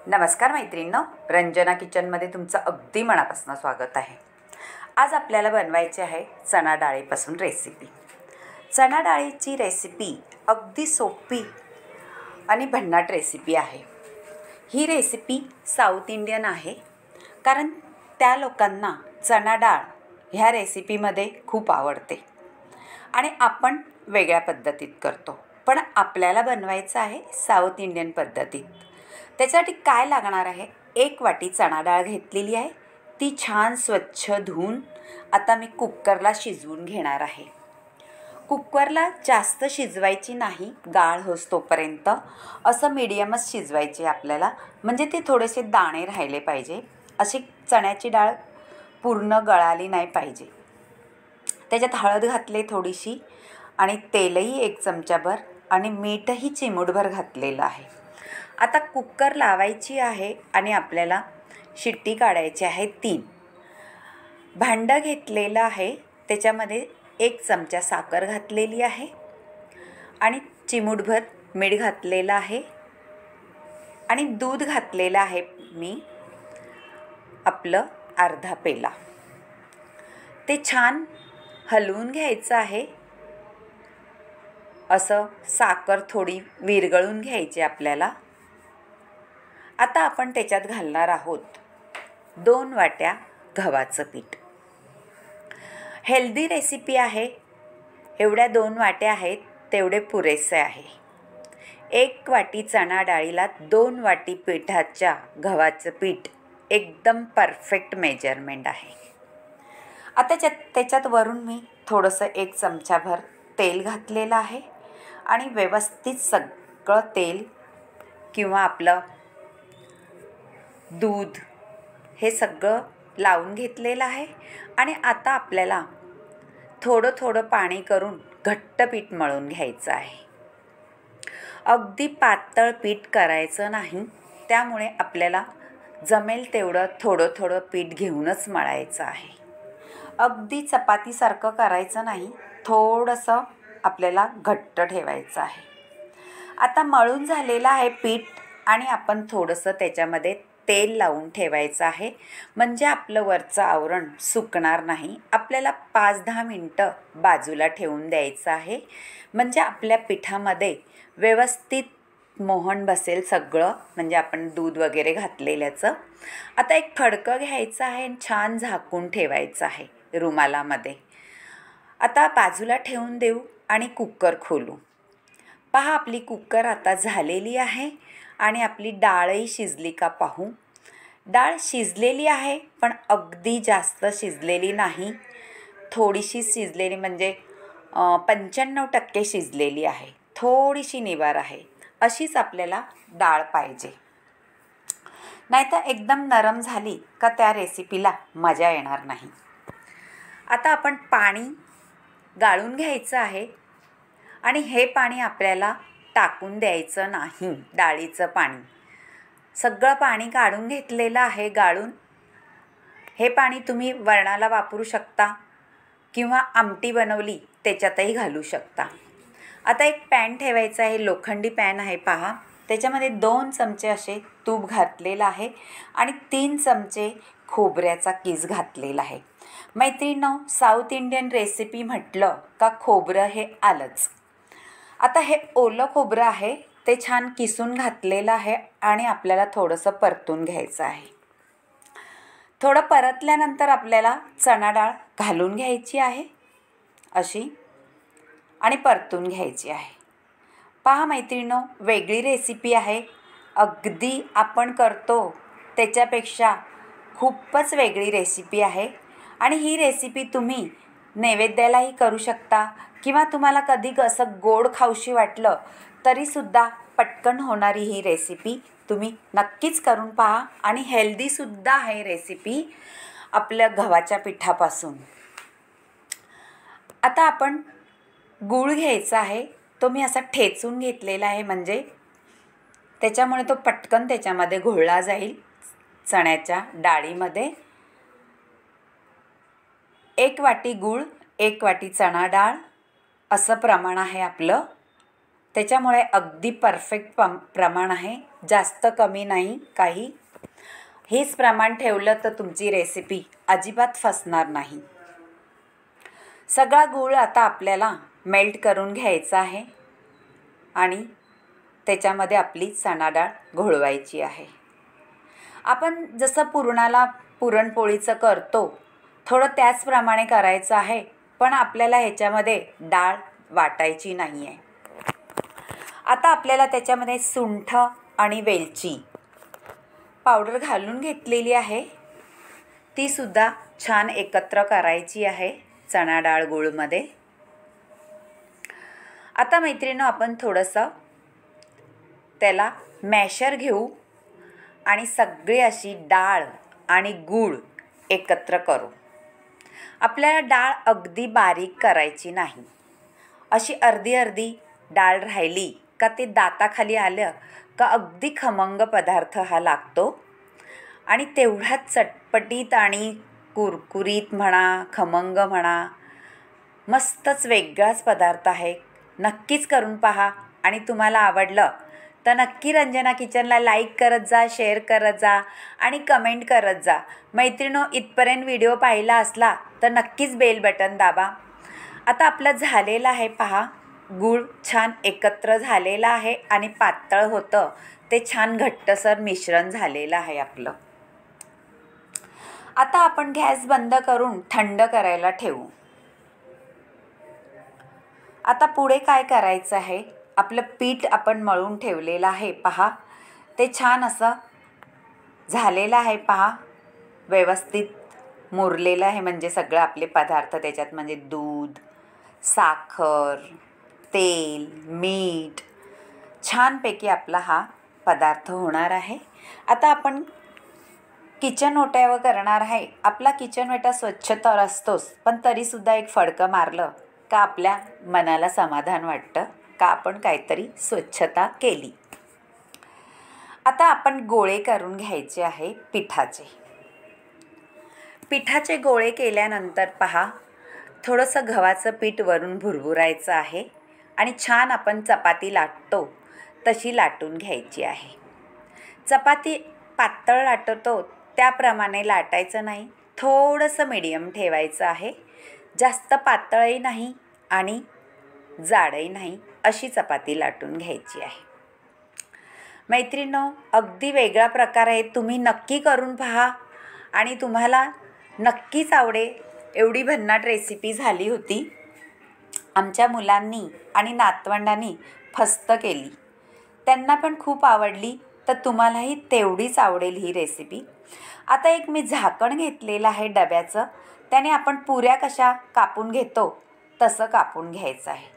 नमस्कार मैत्रिणींनो, रंजना किचनमध्ये तुमचं अगदी मनापासून स्वागत आहे। आज आपल्याला बनवायची आहे चणा डाळीपासून रेसिपी। चणा डाळीची रेसिपी अगदी सोपी आणि भन्नाट रेसिपी आहे। ही रेसिपी साऊथ इंडियन आहे, कारण त्या लोकांना चणा डाळ ह्या रेसिपीमध्ये खूप आवडते आणि आपण वेगळ्या पद्धतीत करतो, पण आपल्याला बनवायचं आहे साऊथ इंडियन पद्धतीत। त्यासाठी काय लागणार आहे, 1 वाटी चणा डाळ घेतलेली आहे। ती छान स्वच्छ धुवून आता मी कुकरला शिजवून घेणार आहे। कुकरला जास्त शिजवायची नाही, गाळ होस तोपर्यंत असं मीडियमच शिजवायचे आपल्याला, म्हणजे ते थोडेसे दाणे राहिले पाहिजे। अशी चण्याची डाळ पूर्ण गळाली नाही पाहिजे। त्याच्यात हळद घातले थोडीशी आणि तेलही 1 चमचाभर आणि मीठही चिमूटभर घातलेलं आहे। आता कुकर लावायची आहे आणि आपल्याला शिट्टी काढायची आहे 3। भांडं घेतलेलं आहे, त्याच्यामध्ये 1 चमचा साखर घातलेली आहे आणि चिमूटभर मीठ घातलेलं आहे आणि दूध घातलेलं आहे मी आपलं अर्धा पेला। ते छान हलवून घ्यायचं आहे। असं साखर थोडी विरघळून घ्यायची आपल्याला। आता आपण त्याच्यात घालणार आहोत 2 वाट्या गव्हाचं पीठ। हेल्दी रेसिपी आहे, एवढ्या 2 वाट्या आहेत तेवढे पुरेसे आहे। 1 वाटी चणा डाळीला 2 वाटी पिठाच्या गव्हाचं पीठ एकदम परफेक्ट मेजरमेंट आहे। आता त्याच्यात वरून मी थोडंसं 1 चमचाभर तेल घातलेलं आहे आणि व्यवस्थित सगळं तेल किंवा आपलं दूध हे सगळं लावून घेतलेलं आहे आणि आता आपल्याला थोडं थोडं पाणी करून घट्ट पीठ मळून घ्यायचं आहे। अगदी पातळ पीठ करायचं नाही, त्यामुळे आपल्याला जमेल तेवढं थोडं थोडं पीठ घेऊनच मळायचं आहे। अगदी चपातीसारखं करायचं नाही, थोडंसं आपल्याला घट्ट ठेवायचं आहे। आता मळून झालेलं आहे पीठ आणि आपण थोडंसं त्याच्यामध्ये तेल लावून ठेवायचं आहे, म्हणजे आपलं वरचं आवरण सुकणार नाही। आपल्याला 5-10 मिनटं बाजूला ठेवून द्यायचं आहे, म्हणजे आपल्या पिठामध्ये व्यवस्थित मोहन बसेल सगळं, म्हणजे आपण दूध वगैरे घातलेल्याचं। आता एक फडकं घ्यायचं आहे आणि छान झाकून ठेवायचं आहे रुमालामध्ये। आता बाजूला ठेवून देऊ आणि कुकर खोलू। पहा, आपली कुकर आता झालेली आहे आणि आपली डाळही शिजली का पाहू। डाळ शिजलेली आहे, पण अगदी जास्त शिजलेली नाही, थोडीशी शिजलेली, म्हणजे 95% शिजलेली आहे, थोडीशी निवार आहे। अशीच आपल्याला डाळ पाहिजे, नाहीतर एकदम नरम झाली का त्या रेसिपीला मजा येणार नाही। आता आपण पाणी गाळून घ्यायचं आहे आणि हे पाणी आपल्याला टाकून द्यायचं नाही। डाळीचं पाणी सगळं पाणी काढून घेतलेलं आहे गाळून। हे पाणी तुम्ही वरणाला वापरू शकता किंवा आमटी बनवली त्याच्यातही घालू शकता। आता एक पॅन ठेवायचं आहे, लोखंडी पॅन आहे पहा। त्याच्यामध्ये 2 चमचे असे तूप घातलेलं आहे आणि 3 चमचे खोबऱ्याचा कीस घातलेला आहे। मैत्रिणींनो, साऊथ इंडियन रेसिपी म्हटलं का खोबरं हे आलंच। आता हे ओलं खोबरं आहे, ते छान किसून घातलेलं आहे आणि आपल्याला थोडंसं परतून घ्यायचं आहे। थोडं परतल्यानंतर आपल्याला चणा डाळ घालून घ्यायची आहे अशी आणि परतून घ्यायची आहे। पहा मैत्रिणींनो, वेगळी रेसिपी आहे, अगदी आपण करतो त्याच्यापेक्षा खूपच वेगळी रेसिपी आहे आणि ही रेसिपी तुम्ही नैवेद्यालाही करू शकता किंवा तुम्हाला कधी असं गोड खाऊशी वाटलं तरीसुद्धा पटकन होणारी ही रेसिपी तुम्ही नक्कीच करून पहा आणि हेल्दीसुद्धा आहे रेसिपी आपल्या गव्हाच्या पिठापासून। आता आपण गूळ घ्यायचा आहे, तो मी असा ठेचून घेतलेला आहे, म्हणजे त्याच्यामुळे तो पटकन त्याच्यामध्ये घोळला जाईल चण्याच्या डाळीमध्ये। 1 वाटी गूळ, 1 वाटी चणा डाळ असं प्रमाण आहे आपलं, त्याच्यामुळे अगदी परफेक्ट प्रमाण आहे। जास्त कमी नाही काही. हेच प्रमाण ठेवलं तर तुमची रेसिपी अजिबात फसणार नाही. सगळा गूळ आता आपल्याला मेल्ट करून घ्यायचा आहे आणि त्याच्यामध्ये आपली चणा डाळ घोळवायची आहे. आपण जसं पुरणपोळीचं करतो थोडं त्याचप्रमाणे करायचं आहे, पण आपल्याला ह्याच्यामध्ये डाळ वाटायची नाही आहे. आता आपल्याला त्याच्यामध्ये सुंठ आणि वेलची पावडर घालून घेतलेली आहे, तीसुद्धा छान एकत्र करायची आहे चणा डाळ गूळमध्ये. आता मैत्रिणींनो, आपण थोडंसं त्याला मॅशर घेऊ आणि सगळी अशी डाळ आणि गूळ एकत्र करू. आपल्याला डाळ अगदी बारीक करायची नाही. अशी अर्धी अर्धी डाळ राहिली का ते दाताखाली आलं का अगदी खमंग पदार्थ हा लागतो आणि तेवढाच चटपटीत आणि कुरकुरीत म्हणा, खमंग म्हणा, मस्तच वेगळाच पदार्थ आहे. नक्कीच करून पहा आणि तुम्हाला आवडलं तर नक्की रंजना किचनला लाईक करत जा, शेअर करत जा आणि कमेंट करत जा. मैत्रिणींनो, इथपर्यंत व्हिडिओ पाहिला असला तर नक्कीच बेल बटन दाबा. आता आपलं झालेलं आहे पहा, गूळ छान एकत्र झालेला आहे आणि पातळ होतं ते छान घट्टसर मिश्रण झालेलं आहे आपलं. आता आपण गॅस बंद करून थंड करायला ठेवू. आता पुढे काय करायचं आहे, आपलं पीठ आपण मळून ठेवलेलं आहे पहा, ते छान असं झालेलं आहे पहा, व्यवस्थित मुरलेलं आहे. म्हणजे सगळं आपले पदार्थ त्याच्यात, म्हणजे दूध, साखर, तेल, मीठ, छानपैकी आपला हा पदार्थ होणार आहे. आता आपण किचन ओट्यावर करणार आहे. आपला किचन ओटा स्वच्छ तर असतोच, पण तरीसुद्धा एक फडकं मारलं का आपल्या मनाला समाधान वाटतं का आपण काहीतरी स्वच्छता केली. आता आपण गोळे करून घ्यायचे आहे पिठाचे गोळे केल्यानंतर पहा, थोडंसं गव्हाचं पीठ वरून भुरभुरायचं आहे आणि छान आपण चपाती लाटतो तशी लाटून घ्यायची आहे. चपाती पातळ लाटतो त्याप्रमाणे लाटायचं नाही, थोडंसं मीडियम ठेवायचं आहे. जास्त पातळही नाही आणि जाडही नाही, अशी चपाती लाटून घ्यायची आहे. मैत्रिणींनो, अगदी वेगळा प्रकार आहे. तुम्ही नक्की करून पहा आणि तुम्हाला नक्कीच आवडेल. एवढी भन्नाट रेसिपी झाली होती. आमच्या मुलांनी आणि नातवंडांनी फस्त केली, त्यांना पण खूप आवडली, तर तुम्हालाही तेवढीच आवडेल ही रेसिपी. आता एक मी झाकण घेतलेलं आहे डब्याचं, त्याने आपण पुऱ्या कशा कापून घेतो तसं कापून घ्यायचं आहे.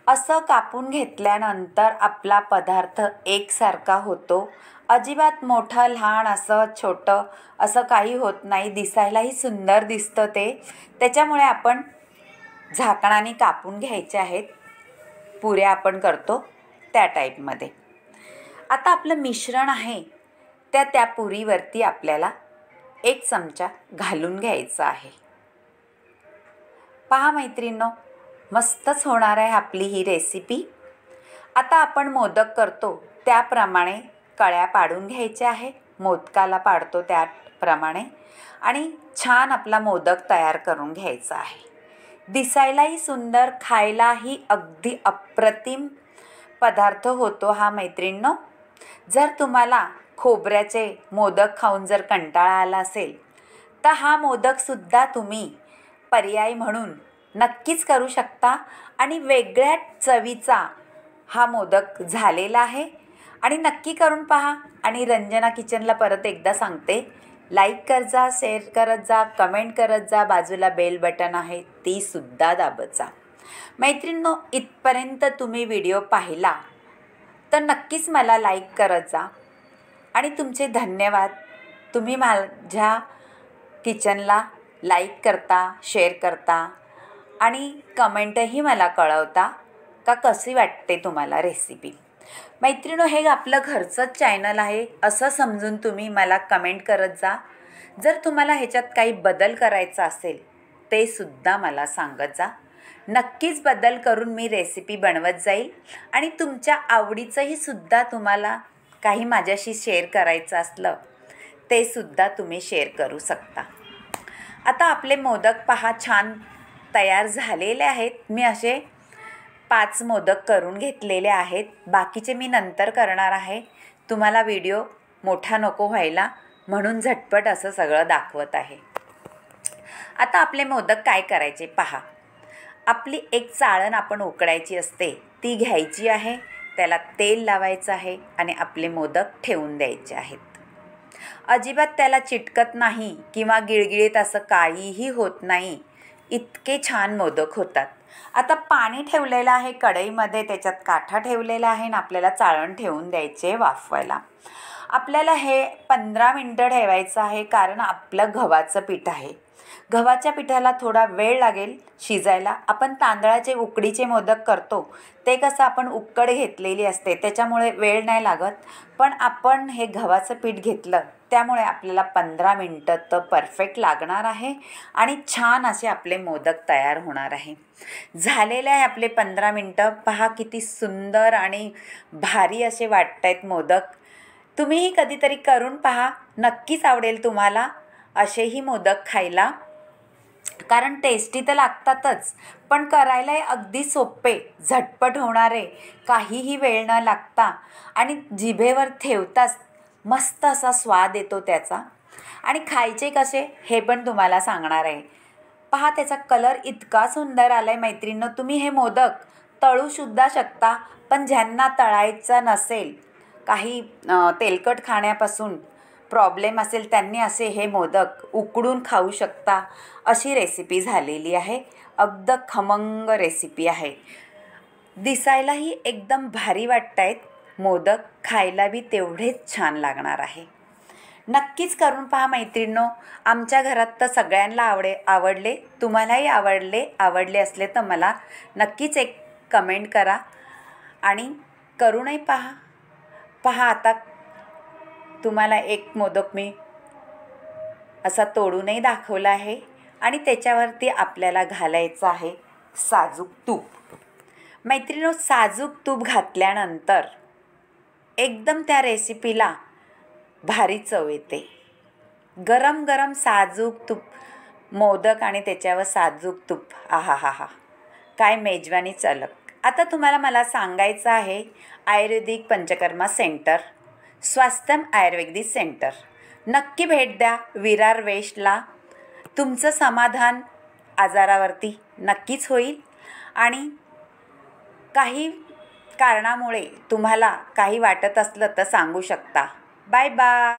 असं कापून घेतल्यानंतर आपला पदार्थ एकसारखा होतो. अजिबात मोठं लहान असं छोटं असं काही होत नाही. दिसायलाही सुंदर दिसतं ते. त्याच्यामुळे आपण झाकणाने कापून घ्यायचे आहेत. पुऱ्या आपण करतो त्या टाईपमध्ये. आता आपलं मिश्रण आहे त्या पुरीवरती आपल्याला 1 चमचा घालून घ्यायचा आहे. पहा मैत्रिणींनो, मस्तच होणार आहे आपली ही रेसिपी. आता आपण मोदक करतो त्याप्रमाणे कळ्या पाडून घ्यायच्या आहे. मोदकाला पाडतो त्याप्रमाणे आणि छान आपला मोदक तयार करून घ्यायचा आहे. दिसायलाही सुंदर, खायलाही अगदी अप्रतिम पदार्थ होतो हा मैत्रिणींनो. जर तुम्हाला खोबऱ्याचे मोदक खाऊन जर कंटाळा आला असेल तर हा मोदकसुद्धा तुम्ही पर्याय म्हणून नक्कीच करू शकता आणि वेगळ्या चवीचा हा मोदक झालेला आहे. आणि नक्की करून पहा. आणि रंजना किचनला परत एकदा सांगते, लाईक करत जा, शेअर करत जा, कमेंट करत जा, बाजूला बेल बटन आहे तीसुद्धा दाबत जा. मैत्रिणींनो, इथपर्यंत तुम्ही व्हिडिओ पाहिला तर नक्कीच मला लाईक करत जा आणि तुमचे धन्यवाद. तुम्ही माझ्या किचनला लाईक करता, शेअर करता आणि कमेंटही मला कळवता का कशी वाटते तुम्हाला रेसिपी. मैत्रिणींनो, हे आपलं घरचंच चॅनल आहे असं समजून तुम्ही मला कमेंट करत जा. जर तुम्हाला ह्याच्यात काही बदल करायचा असेल ते सुद्धा मला सांगत जा. नक्कीच बदल करून मी रेसिपी बनवत जाईल आणि तुमच्या आवडीचंही सुद्धा तुम्हाला काही माझ्याशी शेअर करायचं असलं ते सुद्धा तुम्ही शेअर करू शकता. आता आपले मोदक पहा छान तयार झालेले आहेत. मी असे 5 मोदक करून घेतलेले आहेत. बाकीचे मी नंतर करणार आहे. तुम्हाला व्हिडिओ मोठा नको व्हायला म्हणून झटपट असं सगळं दाखवत आहे. आता आपले मोदक काय करायचे पहा. आपली एक चाळण आपण उकडायची असते ती घ्यायची आहे. त्याला तेल लावायचं आहे आणि आपले मोदक ठेवून द्यायचे आहेत. अजिबात त्याला चिटकत नाही किंवा गिळगिळीत असं काहीही होत नाही. इतके छान मोदक होतात. आता पाणी ठेवलेलं आहे कढईमध्ये, त्याच्यात काठा ठेवलेला आहे आणि आपल्याला चाळण ठेवून द्यायचे वाफवायला. आपल्याला हे 15 मिनटं ठेवायचं आहे कारण आपलं गव्हाचं पीठ आहे. गव्हाच्या पिठाला थोडा वेळ लागेल शिजायला. आपण तांदळाचे उकडीचे मोदक करतो ते कसं आपण उकड घेतलेली असते त्याच्यामुळे वेळ नाही लागत. पण आपण हे गव्हाचं पीठ घेतलं त्यामुळे आपल्याला 15 मिनटं तर परफेक्ट लागणार आहे आणि छान असे आपले मोदक तयार होणार आहे. झालेले आहे आपले 15 मिनटं. पहा किती सुंदर आणि भारी असे वाटत आहेत मोदक. तुम्हीही कधीतरी करून पहा. नक्कीच आवडेल तुम्हाला असेही मोदक खायला. कारण टेस्टी तर लागतातच पण करायलाही अगदी सोपे, झटपट होणारे, काहीही वेळ न लागता आणि जिभेवर ठेवताच मस्त असा स्वाद येतो त्याचा. आणि खायचे कसे हे पण तुम्हाला सांगणार आहे. पहा त्याचा कलर इतका सुंदर आला आहे मैत्रिणींनो. तुम्ही हे मोदक तळूसुद्धा शकता. पण ज्यांना तळायचा नसेल, काही तेलकट खाण्यापासून प्रॉब्लेम असेल त्यांनी असे हे मोदक उकडून खाऊ शकता. अशी रेसिपी झालेली आहे. अगदी खमंग रेसिपी आहे. दिसायलाही एकदम भारी वाटत आहेत मोदक. खायला बी तेवढेच छान लागणार आहे. नक्कीच करून पहा मैत्रिणींनो. आमच्या घरात तर सगळ्यांना आवडले. तुम्हालाही आवडले असले तर मला नक्कीच एक कमेंट करा आणि करूनही पहा. पहा आता तुम्हाला एक मोदक मी असा तोडूनही दाखवला आहे आणि त्याच्यावरती आपल्याला घालायचं आहे साजूक तूप. मैत्रिणींनो, साजूक तूप घातल्यानंतर एकदम त्या रेसिपीला भारी चव येते. गरम गरम साजूक तूप मोदक आणि त्याच्यावर साजूक तूप, आहा हा हा, काय मेजवानी चालक. आता तुम्हाला मला सांगायचं आहे आयुर्वेदिक पंचकर्मा सेंटर, स्वास्थ्यम आयुर्वेदिक सेंटर. नक्की भेट द्या विरार वेस्टला. तुमचं समाधान आजारावरती नक्कीच होईल. आणि काही कारणामुळे तुम्हाला काही वाटत असलं तर सांगू शकता. Bye bye.